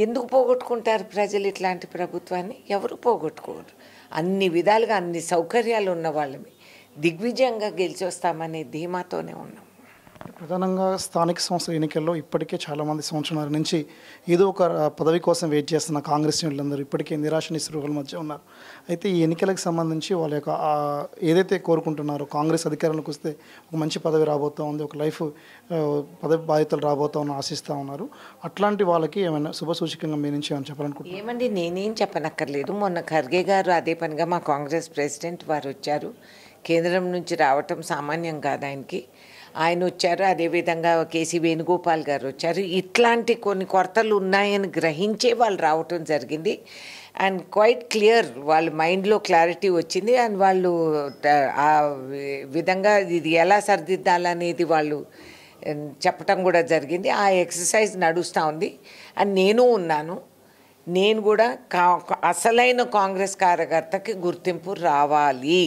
ఎందుకు పోగొట్టుకుంటారు ప్రజలు ఇట్లాంటి ప్రభుత్వాన్ని? ఎవరు పోగొట్టుకోరు. అన్ని విధాలుగా అన్ని సౌకర్యాలు ఉన్న వాళ్ళమి దిగ్విజయంగా గెలిచి వస్తామనే ధీమాతోనే ఉన్నాం. ప్రధానంగా స్థానిక సంస్థల ఎన్నికల్లో ఇప్పటికే చాలామంది సంవత్సరాల నుంచి ఏదో ఒక పదవి కోసం వెయిట్ చేస్తున్న కాంగ్రెస్ శ్రేణులందరూ ఇప్పటికే నిరాశ నిస్పృహల మధ్య ఉన్నారు. అయితే ఈ ఎన్నికలకు సంబంధించి వాళ్ళ యొక్క ఏదైతే కోరుకుంటున్నారో కాంగ్రెస్ అధికారంలోకి వస్తే ఒక మంచి పదవి రాబోతూ ఉంది, ఒక లైఫ్ పదవి బాధ్యతలు రాబోతా ఉన్న ఆశిస్తూ ఉన్నారు. అట్లాంటి వాళ్ళకి ఏమైనా శుభసూచకంగా మీ నుంచి ఏమైనా చెప్పాలనుకుంటున్నారు? ఏమండి, నేనేం చెప్పనక్కర్లేదు. మొన్న ఖర్గే గారు అదే పనిగా మా కాంగ్రెస్ ప్రెసిడెంట్ వారు వచ్చారు. కేంద్రం నుంచి రావటం సామాన్యం కాదు ఆయనకి. ఆయన వచ్చారు, అదేవిధంగా కేసీ వేణుగోపాల్ గారు వచ్చారు. ఇట్లాంటి కొన్ని కొరతలు ఉన్నాయని గ్రహించే వాళ్ళు రావటం జరిగింది. అండ్ క్వైట్ క్లియర్, వాళ్ళ మైండ్లో క్లారిటీ వచ్చింది. అండ్ వాళ్ళు ఆ విధంగా ఇది ఎలా సరిదిద్దాలనేది వాళ్ళు చెప్పటం కూడా జరిగింది. ఆ ఎక్సర్సైజ్ నడుస్తూ ఉంది. అండ్ నేను ఉన్నాను. నేను కూడా అసలైన కాంగ్రెస్ కార్యకర్తకి గుర్తింపు రావాలి.